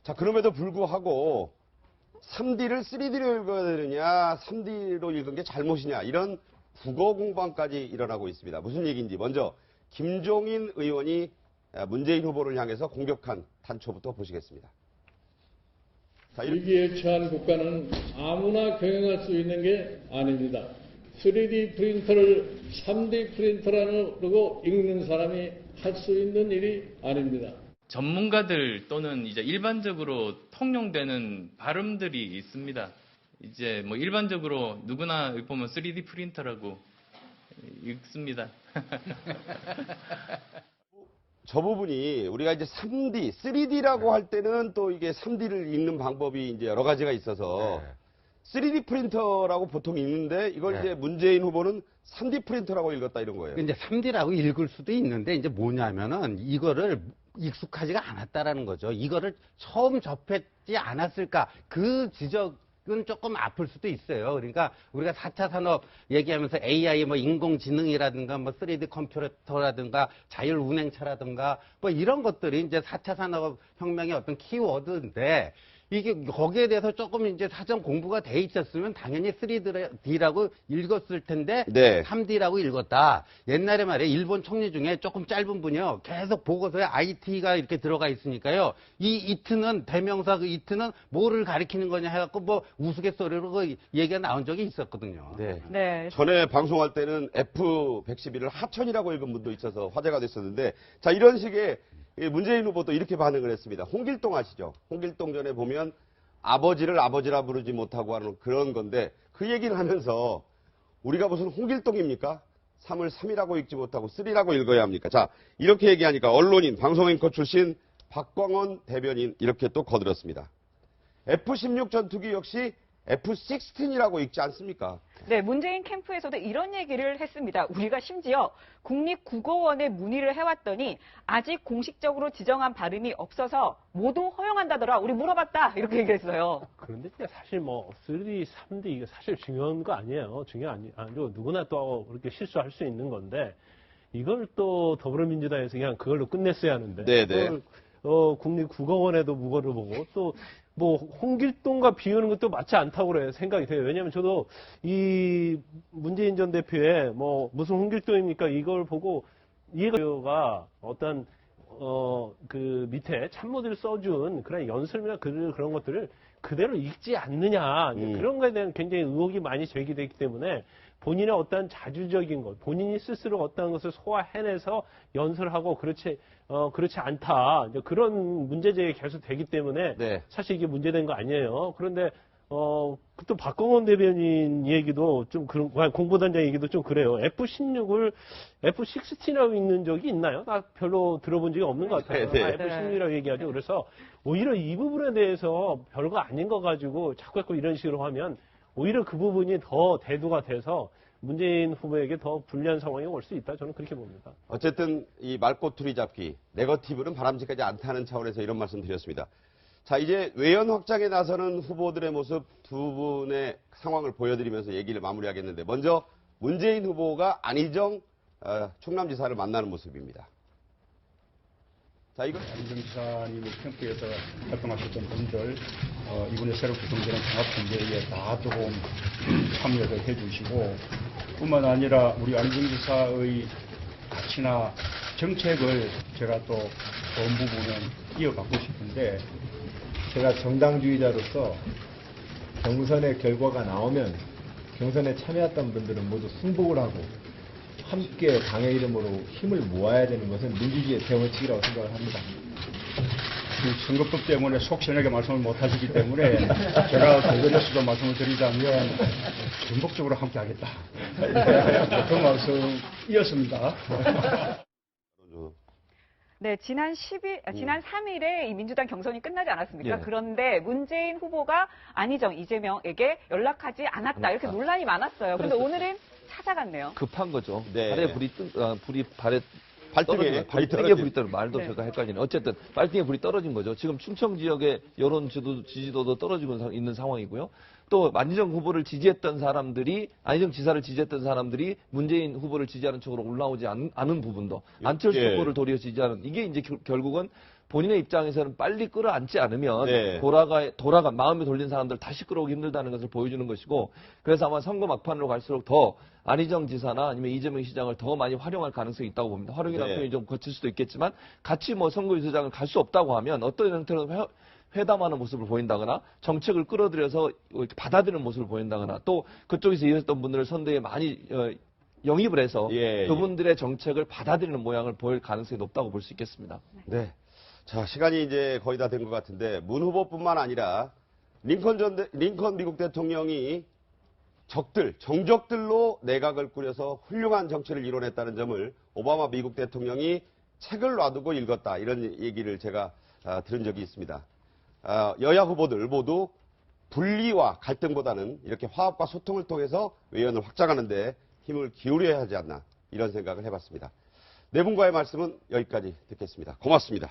자, 그럼에도 불구하고 3D를 3D로 읽어야 되느냐, 3D로 읽은 게 잘못이냐, 이런 국어 공방까지 일어나고 있습니다. 무슨 얘기인지 먼저 김종인 의원이 문재인 후보를 향해서 공격한 단초부터 보시겠습니다. 자, 위기에 처한 국가는 아무나 경영할 수 있는 게 아닙니다. 3D 프린터를 3D 프린터라고 읽는 사람이 할 수 있는 일이 아닙니다. 전문가들 또는 이제 일반적으로 통용되는 발음들이 있습니다. 이제 뭐 일반적으로 누구나 보면 3D 프린터라고 읽습니다. 저 부분이 우리가 이제 3D, 3D라고 할 때는 또 이게 3D를 읽는 방법이 이제 여러 가지가 있어서 3D 프린터라고 보통 읽는데 이걸 이제 문재인 후보는 3D 프린터라고 읽었다 이런 거예요. 이제 3D라고 읽을 수도 있는데 이제 뭐냐면은 이거를 익숙하지가 않았다라는 거죠. 이거를 처음 접했지 않았을까? 그 지적은 조금 아플 수도 있어요. 그러니까 우리가 4차 산업 얘기하면서 AI 뭐 인공지능이라든가 뭐 3D 컴퓨터라든가 자율운행차라든가 뭐 이런 것들이 이제 4차 산업 혁명의 어떤 키워드인데 이게 거기에 대해서 조금 이제 사전 공부가 돼 있었으면 당연히 3D라고 읽었을 텐데 네. 3D라고 읽었다. 옛날에 말이에요. 일본 총리 중에 조금 짧은 분이요. 계속 보고서에 IT가 이렇게 들어가 있으니까요. 이 이트는 대명사 그 이트는 뭐를 가리키는 거냐 해갖고 뭐 우스갯소리로 그 얘기가 나온 적이 있었거든요. 네. 네. 전에 방송할 때는 F111을 하천이라고 읽은 분도 있어서 화제가 됐었는데 자, 이런 식의 문재인 후보도 이렇게 반응을 했습니다. 홍길동 아시죠? 홍길동 전에 보면 아버지를 아버지라 부르지 못하고 하는 그런 건데 그 얘기를 하면서 우리가 무슨 홍길동입니까? 3을 3이라고 읽지 못하고 3라고 읽어야 합니까? 자, 이렇게 얘기하니까 언론인, 방송앵커 출신 박광원 대변인 이렇게 또 거들었습니다. F-16 전투기 역시 F-16이라고 읽지 않습니까? 네, 문재인 캠프에서도 이런 얘기를 했습니다. 우리가 심지어 국립국어원에 문의를 해왔더니 아직 공식적으로 지정한 발음이 없어서 모두 허용한다더라. 우리 물어봤다. 이렇게 얘기했어요. 그런데 사실 뭐 3D, 3D 이게 사실 중요한 거 아니에요. 중요한 아니고 누구나 또 그렇게 실수할 수 있는 건데 이걸 또 더불어민주당에서 그냥 그걸로 끝냈어야 하는데 네네. 그걸 국립국어원에도 무거를 보고 또 뭐 홍길동과 비우는 것도 맞지 않다고 그래요. 생각이 돼요. 왜냐하면 저도 이 문재인 전 대표의 뭐 무슨 홍길동입니까 이걸 보고 이해가 어떤 그 밑에 참모들 써준 그런 연설이나 그런 것들을 그대로 읽지 않느냐 그런 거에 대한 굉장히 의혹이 많이 제기되기 때문에 본인의 어떤 자주적인 것, 본인이 스스로 어떤 것을 소화해내서 연설하고 그렇지 않다 이제 그런 문제 제기가 계속 되기 때문에 네. 사실 이게 문제된 거 아니에요. 그런데 또 박광원 대변인 얘기도 좀 그런 공보단장 얘기도 좀 그래요. F-16을 F-16이라고 읽는 적이 있나요? 나 별로 들어본 적이 없는 것 같아요. 네. F-16이라고 얘기하죠. 그래서 오히려 이 부분에 대해서 별거 아닌 거 가지고 자꾸 이런 식으로 하면 오히려 그 부분이 더 대두가 돼서 문재인 후보에게 더 불리한 상황이 올 수 있다. 저는 그렇게 봅니다. 어쨌든 이 말꼬투리 잡기, 네거티브는 바람직하지 않다는 차원에서 이런 말씀 드렸습니다. 자, 이제 외연 확장에 나서는 후보들의 모습 두 분의 상황을 보여드리면서 얘기를 마무리하겠는데 먼저 문재인 후보가 안희정 충남지사를 만나는 모습입니다. 자, 이건 안희정 지사님의 캠프에서 활동하셨던 분들 이번에 새로 구성되는 종합선대위에 다 조금 참여를 해주시고 뿐만 아니라 우리 안희정 지사의 가치나 정책을 제가 또 좋은 부분은 이어받고 싶은데 제가 정당주의자로서 경선의 결과가 나오면 경선에 참여했던 분들은 모두 승복을 하고 함께 당의 이름으로 힘을 모아야 되는 것은 민주주의의 대원칙이라고 생각을 합니다. 그 선거법 때문에 속 시원하게 말씀을 못 하시기 때문에 제가 거절해서도 말씀을 드리자면 전폭적으로 함께 하겠다. 그 말씀이었습니다. 네, 지난 3일에 이 민주당 경선이 끝나지 않았습니까? 예. 그런데 문재인 후보가 안희정, 이재명에게 연락하지 않았다. 이렇게 논란이 많았어요. 그런데 오늘은 찾아갔네요. 급한 거죠. 네. 발에 불이 발등에 발등에 불이 떨어진 말도 네. 제가 헷갈리네. 어쨌든 발등에 불이 떨어진 거죠. 지금 충청 지역의 여론 지지도도 떨어지고 있는 상황이고요. 또 안희정 후보를 지지했던 사람들이 안희정 지사를 지지했던 사람들이 문재인 후보를 지지하는 쪽으로 올라오지 않은 부분도 안철수 예. 후보를 도리어 지지하는 이게 이제 결국은 본인의 입장에서는 빨리 끌어안지 않으면 네. 돌아가 마음이 돌린 사람들 다시 끌어오기 힘들다는 것을 보여주는 것이고 그래서 아마 선거 막판으로 갈수록 더 안희정 지사나 아니면 이재명 시장을 더 많이 활용할 가능성이 있다고 봅니다. 활용이라는 네. 표현이 좀 거칠 수도 있겠지만 같이 뭐 선거유세장을 갈 수 없다고 하면 어떤 형태로 회담하는 모습을 보인다거나 정책을 끌어들여서 이렇게 받아들이는 모습을 보인다거나 또 그쪽에서 일했던 분들을 선대에 많이 영입을 해서 예, 그분들의 정책을 받아들이는 모양을 보일 가능성이 높다고 볼 수 있겠습니다. 네. 자, 시간이 이제 거의 다 된 것 같은데, 문 후보뿐만 아니라, 링컨 미국 대통령이 정적들로 내각을 꾸려서 훌륭한 정치를 이뤄냈다는 점을 오바마 미국 대통령이 책을 놔두고 읽었다. 이런 얘기를 제가 들은 적이 있습니다. 여야 후보들 모두 분리와 갈등보다는 이렇게 화합과 소통을 통해서 외연을 확장하는데 힘을 기울여야 하지 않나. 이런 생각을 해봤습니다. 네 분과의 말씀은 여기까지 듣겠습니다. 고맙습니다.